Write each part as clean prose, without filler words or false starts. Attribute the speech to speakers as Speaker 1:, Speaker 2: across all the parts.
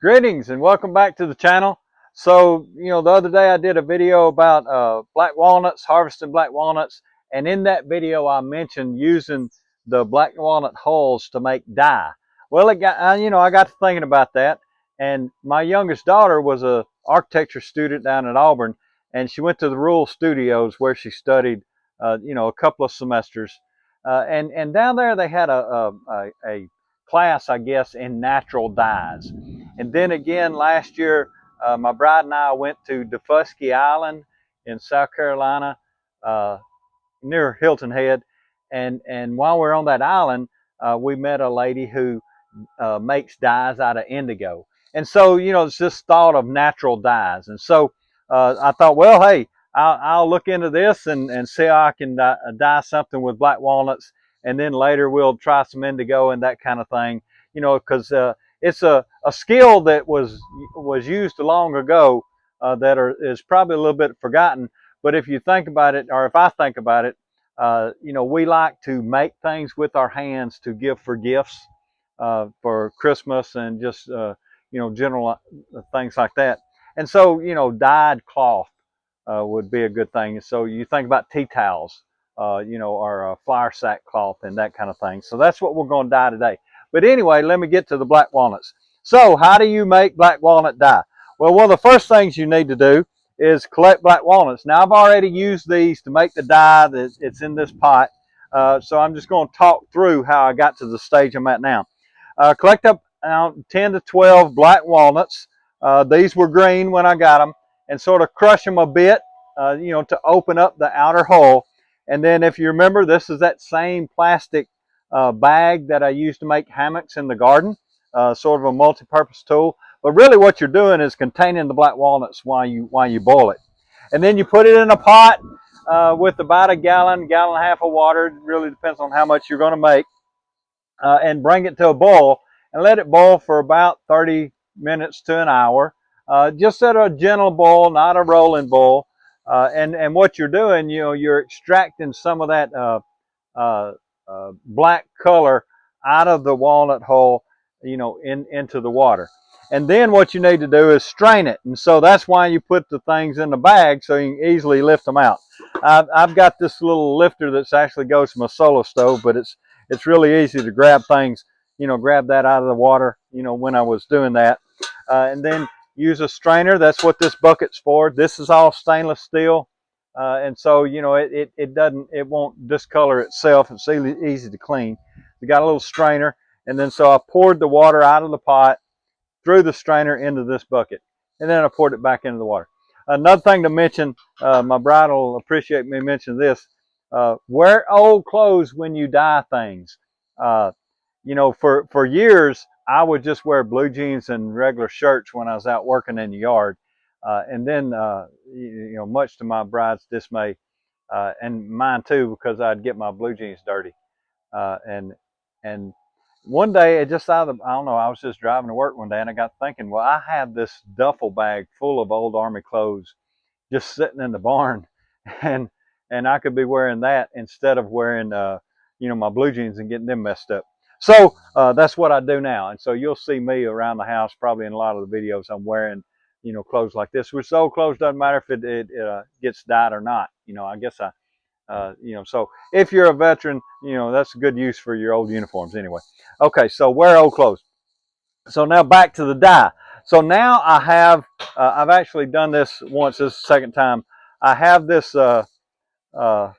Speaker 1: Greetings and welcome back to the channel. So, the other day I did a video about black walnuts, harvesting black walnuts, and in that video I mentioned using the black walnut hulls to make dye. Well, I got to thinking about that, and my youngest daughter was a architecture student down at Auburn, and she went to the Rural Studios where she studied, a couple of semesters, and down there they had a class, I guess, in natural dyes. And then again, last year, my bride and I went to Defusky Island in South Carolina, uh, near Hilton Head. And while we we're on that island, we met a lady who makes dyes out of indigo. And so, it's this thought of natural dyes. And so I thought, well, hey, I'll look into this and see how I can dye something with black walnuts. And then later we'll try some indigo and that kind of thing, because it's a skill that was used long ago is probably a little bit forgotten. But if you think about it, or if I think about it, we like to make things with our hands to give for gifts for Christmas and just general things like that. And so dyed cloth would be a good thing. So you think about tea towels, or flour sack cloth and that kind of thing. So that's what we're going to dye today. But anyway, let me get to the black walnuts. So how do you make black walnut dye? Well, one of the first things you need to do is collect black walnuts. Now I've already used these to make the dye that it's in this pot. So I'm just going to talk through how I got to the stage I'm at now. Collect up 10 to 12 black walnuts. These were green when I got them, and sort of crush them a bit, to open up the outer hull. And then if you remember, this is that same plastic bag that I used to make hammocks in the garden, sort of a multi-purpose tool. But really what you're doing is containing the black walnuts while you boil it. And then you put it in a pot with about a gallon and a half of water. It really depends on how much you're going to make. And bring it to a boil and let it boil for about 30 minutes to an hour. Just at a gentle boil, not a rolling boil. And what you're doing, you're extracting some of that black color out of the walnut hull, into the water. And then what you need to do is strain it. And so that's why you put the things in the bag so you can easily lift them out. I've got this little lifter that's actually goes from a solo stove, but it's really easy to grab things, grab that out of the water, when I was doing that. And then use a strainer. That's what this bucket's for. This is all stainless steel. And so, it won't discolor itself. It's easy to clean. We got a little strainer. And then so I poured the water out of the pot, threw the strainer into this bucket, and then I poured it back into the water. Another thing to mention, my bride will appreciate me mentioning this, wear old clothes when you dye things. For years, I would just wear blue jeans and regular shirts when I was out working in the yard. And then, much to my bride's dismay, and mine too, because I'd get my blue jeans dirty. And one day, I don't know, I was just driving to work one day and I got thinking, well, I have this duffel bag full of old Army clothes just sitting in the barn, and I could be wearing that instead of wearing, my blue jeans and getting them messed up. So that's what I do now. And so you'll see me around the house, probably in a lot of the videos, I'm wearing, clothes like this, which old clothes doesn't matter if it gets dyed or not. I guess so if you're a veteran, that's a good use for your old uniforms anyway. Okay, so wear old clothes. So now back to the dye. So now I've actually done this once. This is the second time. I have this pot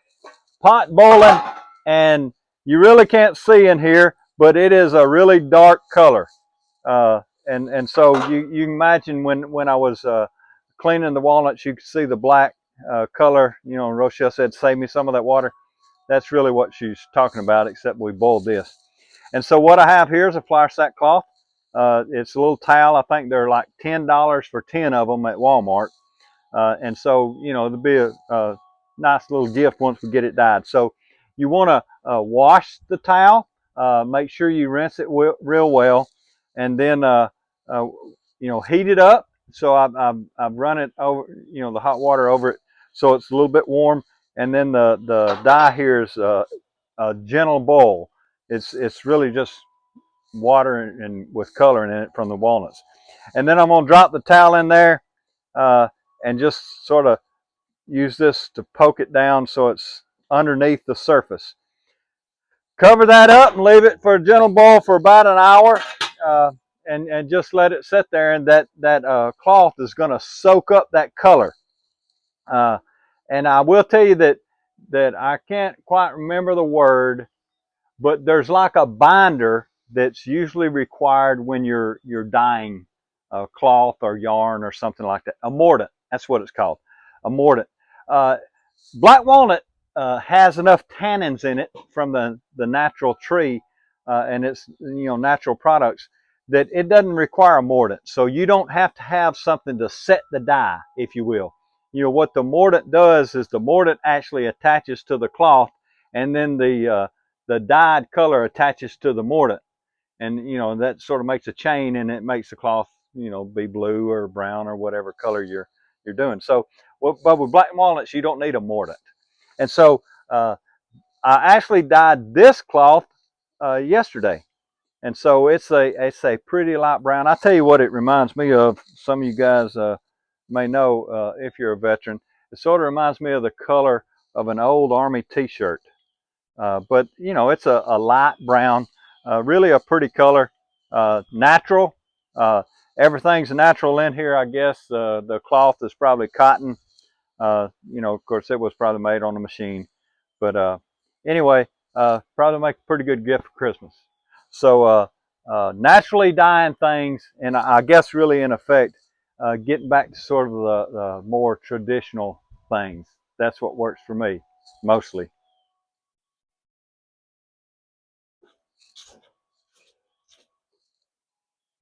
Speaker 1: boiling, and you really can't see in here, but it is a really dark color. And so you can imagine when I was cleaning the walnuts, you could see the black color. Rochelle said, "Save me some of that water." That's really what she's talking about, except we boiled this. And so what I have here is a flour sack cloth. It's a little towel. I think they're like $10 for 10 of them at Walmart. And so, it'll be a nice little gift once we get it dyed. So you want to wash the towel. Make sure you rinse it real well. And then, heat it up. So I've run it over, the hot water over it so it's a little bit warm. And then the dye here is a gentle boil. It's really just water and with color in it from the walnuts. And then I'm going to drop the towel in there and just sort of use this to poke it down so it's underneath the surface. Cover that up and leave it for a gentle boil for about an hour, and just let it sit there. And that cloth is going to soak up that color. And I will tell you that I can't quite remember the word, but there's like a binder that's usually required when you're dyeing cloth or yarn or something like that. A mordant, that's what it's called, a mordant. Uh, Black walnut has enough tannins in it from the natural tree and its natural products that it doesn't require a mordant. So you don't have to have something to set the dye, if you will. What the mordant does is the mordant actually attaches to the cloth, and then the dyed color attaches to the mordant, and that sort of makes a chain, and it makes the cloth be blue or brown or whatever color you're doing. So, but with black walnuts, you don't need a mordant. And so I actually dyed this cloth yesterday, and so it's a pretty light brown. I tell you what, it reminds me of. Some of you guys may know if you're a veteran. It sort of reminds me of the color of an old Army T-shirt. But it's a light brown, really a pretty color, natural. Everything's natural in here, I guess. The cloth is probably cotton. Of course, it was probably made on a machine. But anyway, probably make a pretty good gift for Christmas. So naturally dyeing things, and I guess really in effect, getting back to sort of the more traditional things. That's what works for me, mostly.